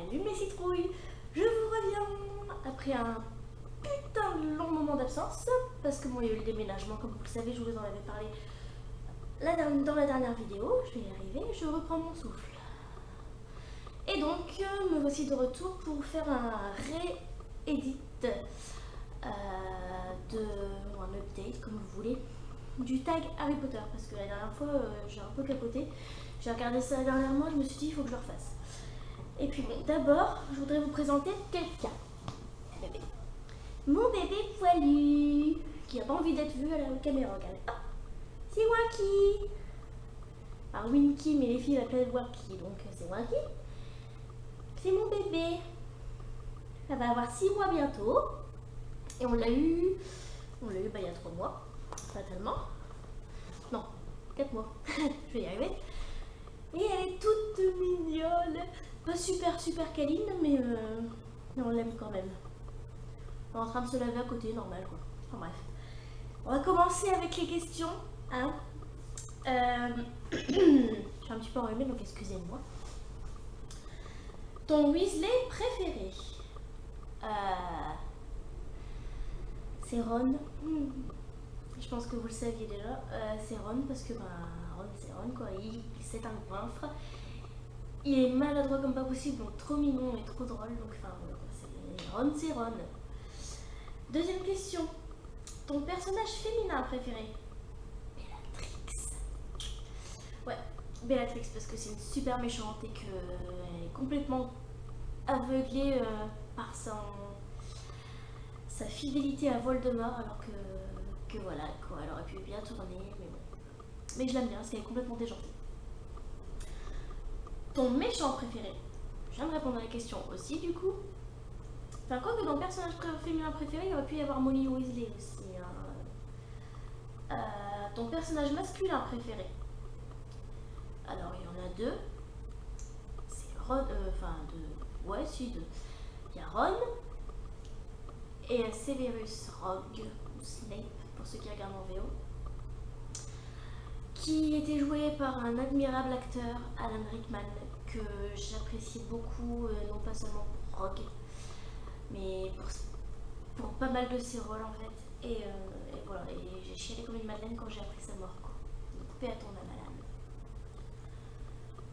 Salut mes citrouilles, je vous reviens après un putain de long moment d'absence parce que moi il y a eu le déménagement, comme vous le savez, je vous en avais parlé dans la dernière vidéo. Je vais y arriver, je reprends mon souffle. Et donc me voici de retour pour faire un réédit ou un update comme vous voulez du tag Harry Potter, parce que la dernière fois j'ai un peu capoté. J'ai regardé ça dernièrement, je me suis dit il faut que je le refasse. Et puis bon, d'abord, je voudrais vous présenter quelqu'un. Bébé. Mon bébé poilu, qui a pas envie d'être vu à la caméra. Regardez. Ah, c'est Wacky. Alors Winky, mais les filles l'appellent Wacky, donc c'est Wacky. C'est mon bébé. Elle va avoir 6 mois bientôt. Et on l'a eu il y a 3 mois, fatalement. Non, 4 mois. Je vais y arriver. Et elle est toute mignonne. Pas super câline, mais on l'aime quand même. Elle est en train de se laver à côté, normal quoi. Enfin bref. On va commencer avec les questions. Hein. Je suis un petit peu enrhumée, donc excusez-moi. Ton Weasley préféré? C'est Ron. Je pense que vous le saviez déjà. C'est Ron parce que Ron c'est Ron quoi. C'est un goinfre. Il est maladroit comme pas possible, donc trop mignon et trop drôle. Donc enfin Ron c'est Ron. Deuxième question. Ton personnage féminin préféré? Bellatrix. Ouais, Bellatrix parce que c'est une super méchante et qu'elle est complètement aveuglée par sa fidélité à Voldemort, alors que voilà quoi, elle aurait pu bien tourner, mais bon. Mais je l'aime bien parce qu'elle est complètement déjantée. Ton méchant préféré? Je viens de répondre à la question aussi du coup. Enfin quoi que dans le personnage féminin préféré, il aurait pu y avoir Molly Weasley aussi. Hein. Ton personnage masculin préféré? Alors il y en a deux. C'est Ron, deux. Ouais, si deux. Il y a Ron et Severus Rogue, ou Snape pour ceux qui regardent en VO, qui était joué par un admirable acteur, Alan Rickman, que j'apprécie beaucoup, non pas seulement pour Rogue, mais pour pas mal de ses rôles en fait. Et voilà, et j'ai chialé comme une madeleine quand j'ai appris sa mort quoi. Donc paix à ton âme, Alan.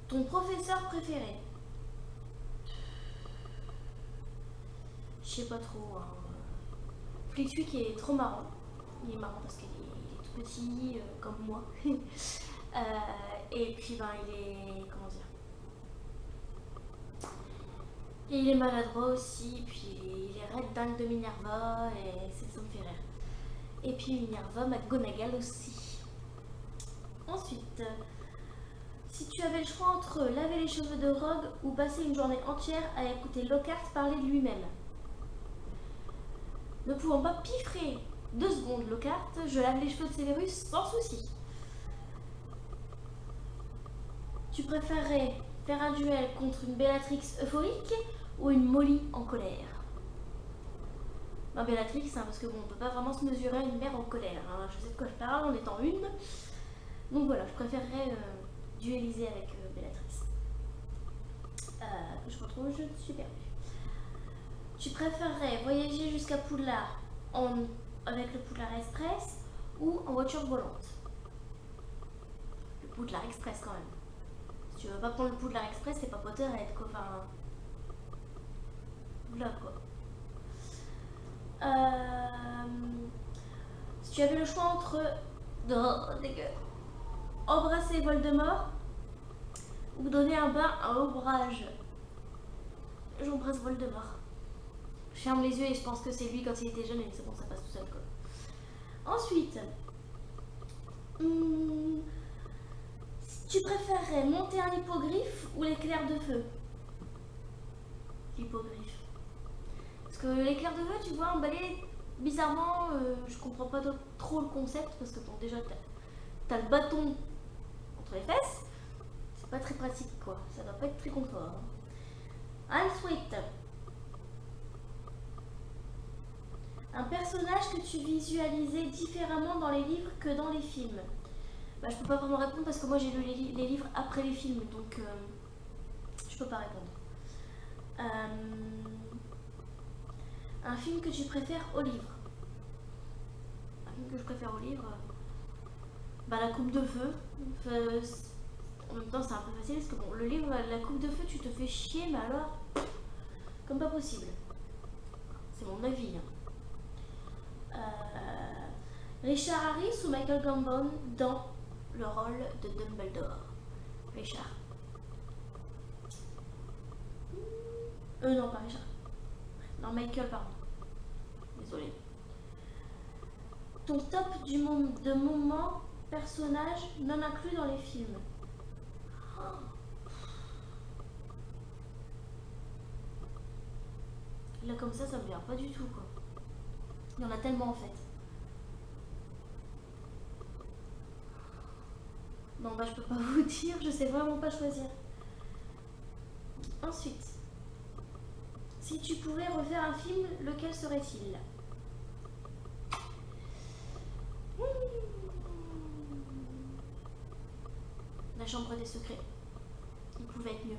Ton professeur préféré? Je sais pas trop. Hein. Flitwick est trop marrant. Il est marrant parce qu'il est tout petit comme moi. Et puis il est. Comment dire? Et il est maladroit aussi, puis il est red dingue de Minerva, et ça me fait rire. Et puis Minerva McGonagall aussi. Ensuite, si tu avais le choix entre laver les cheveux de Rogue ou passer une journée entière à écouter Lockhart parler de lui-même. Ne pouvant pas piffrer 2 secondes Lockhart, je lave les cheveux de Severus sans souci. Tu préférerais faire un duel contre une Bellatrix euphorique ou une Molly en colère? Bellatrix, hein, parce que bon, on peut pas vraiment se mesurer à une mère en colère. Hein. Je sais de quoi je parle en étant une. Donc voilà, je préférerais dueliser avec Bellatrix. Que je retrouve, je suis perdue. Tu préférerais voyager jusqu'à Poudlard avec le Poudlard Express ou en voiture volante? Le Poudlard Express quand même. Si tu veux pas prendre le Poudlard Express, c'est pas Potterhead quoi. Enfin. Là quoi. Si tu avais le choix entre embrasser Voldemort ou donner un bain à Ombrage, j'embrasse Voldemort. Je ferme les yeux et je pense que c'est lui quand il était jeune et c'est bon, ça passe tout seul quoi. Ensuite, tu préférerais monter un hippogriffe ou l'éclair de feu? L'hippogriffe. Parce que l'éclair de feu, tu vois, emballé, bizarrement, je comprends pas trop le concept parce que bon, déjà t'as le bâton entre les fesses, c'est pas très pratique quoi, ça doit pas être très confort. Hein. Ensuite, un personnage que tu visualisais différemment dans les livres que dans les films? Je peux pas vraiment répondre parce que moi j'ai lu les livres après les films, donc je peux pas répondre. Un film que tu préfères au livre. Un film que je préfère au livre, La Coupe de Feu. En même temps, c'est un peu facile parce que bon, le livre, La Coupe de Feu, tu te fais chier, mais alors, comme pas possible. C'est mon avis. Richard Harris ou Michael Gambon dans le rôle de Dumbledore? Richard. Non, pas Richard. Non, Michael, pardon. Désolée. Ton top du monde de moments, personnages non inclus dans les films. Là, comme ça me vient pas du tout, quoi. Il y en a tellement, en fait. Non, je peux pas vous dire, je sais vraiment pas choisir. Ensuite, si tu pouvais refaire un film, lequel serait-il? La Chambre des Secrets. Il pouvait être mieux.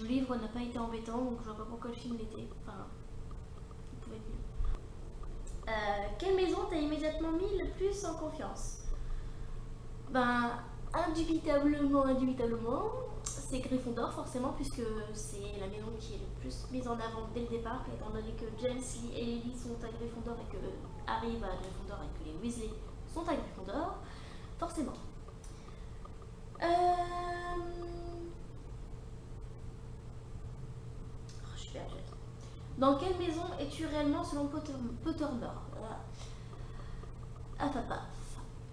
Le livre n'a pas été embêtant, donc je vois pas pourquoi le film l'était. Enfin, il pouvait être mieux. Quelle maison t'as immédiatement mis le plus en confiance? Indubitablement, c'est Gryffondor forcément, puisque c'est la maison qui est le plus mise en avant dès le départ, étant donné que James, Lee et Lily sont à Gryffondor et que Harry va à Gryffondor et que les Weasley sont à Gryffondor, forcément. Je suis perdue. Dans quelle maison es-tu réellement selon Pottermore? Ah papa.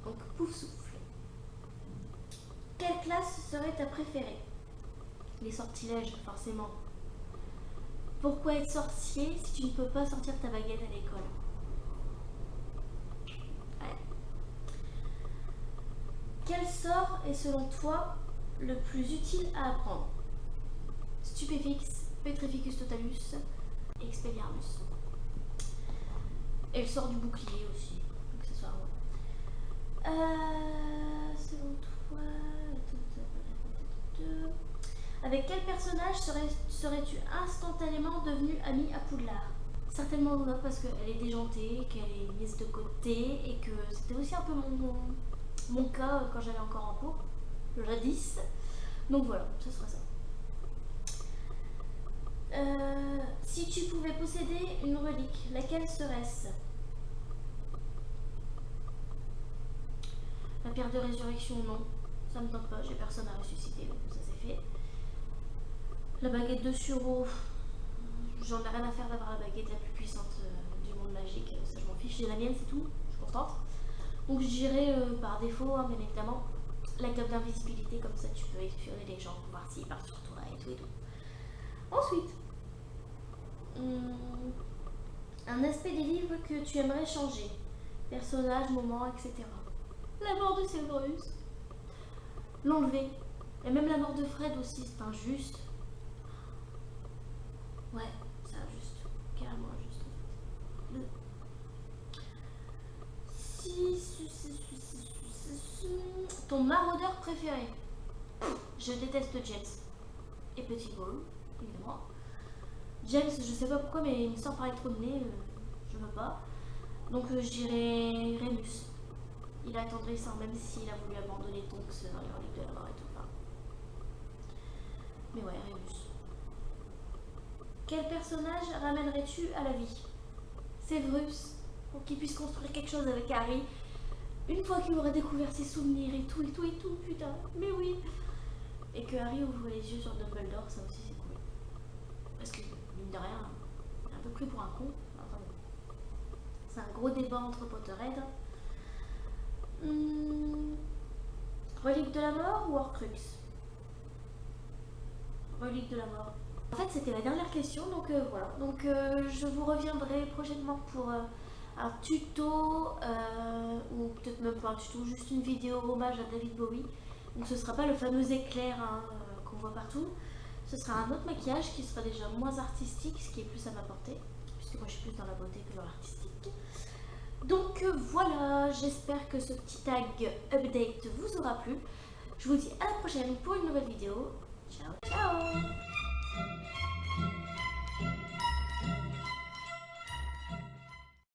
Donc pouf souffle. Quelle classe serait ta préférée? Les sortilèges, forcément. Pourquoi être sorcier si tu ne peux pas sortir ta baguette à l'école? Ouais. Quel sort est selon toi le plus utile à apprendre? Stupéfix, Petrificus Totalus, Expelliarmus. Et le sort du bouclier aussi, accessoirement. Selon toi... Avec quel personnage serais-tu instantanément devenu ami à Poudlard? Certainement Luna, parce qu'elle est déjantée, qu'elle est mise de côté et que c'était aussi un peu mon cas quand j'allais encore en cours, jadis. Donc voilà, ce sera ça. Si tu pouvais posséder une relique, laquelle serait-ce? La pierre de résurrection, non. Ça me tente pas, j'ai personne à ressusciter, donc ça c'est fait. La baguette de Suro, j'en ai rien à faire d'avoir la baguette la plus puissante du monde magique, ça je m'en fiche, j'ai la mienne, c'est tout, je suis contente. Donc je dirais par défaut, bien évidemment, la cape d'invisibilité, comme ça tu peux espionner les gens, voir s'ils partent sur toi et tout et tout. Ensuite, un aspect des livres que tu aimerais changer, personnage, moment, etc. La mort de Severus, l'enlever, et même la mort de Fred aussi, c'est injuste. Ouais, c'est injuste, carrément injuste en fait. Ton maraudeur préféré? Je déteste James et Petit Ball, évidemment. James, je sais pas pourquoi, mais il me sort par les trous de nez, je veux pas. Donc je dirais Remus. Il a attendrissant, même s'il a voulu abandonner Tonks dans les reliques de la mort et tout. Enfin. Mais ouais, Remus. Quel personnage ramènerais-tu à la vie? Severus, pour qu'il puisse construire quelque chose avec Harry. Une fois qu'il aura découvert ses souvenirs et tout, putain, mais oui. Et que Harry ouvre les yeux sur Dumbledore, ça aussi c'est cool. Parce que, mine de rien, il est un peu pris pour un con. Enfin bon. C'est un gros débat entre Potterhead. Relique de la mort ou Horcrux? Relique de la mort. En fait, c'était la dernière question, donc voilà. Donc je vous reviendrai prochainement pour un tuto, ou peut-être même pas un tuto, juste une vidéo hommage à David Bowie. Donc ce sera pas le fameux éclair qu'on voit partout. Ce sera un autre maquillage qui sera déjà moins artistique, ce qui est plus à ma portée, puisque moi je suis plus dans la beauté que dans l'artistique. Donc voilà, j'espère que ce petit tag update vous aura plu. Je vous dis à la prochaine pour une nouvelle vidéo. Ciao, ciao!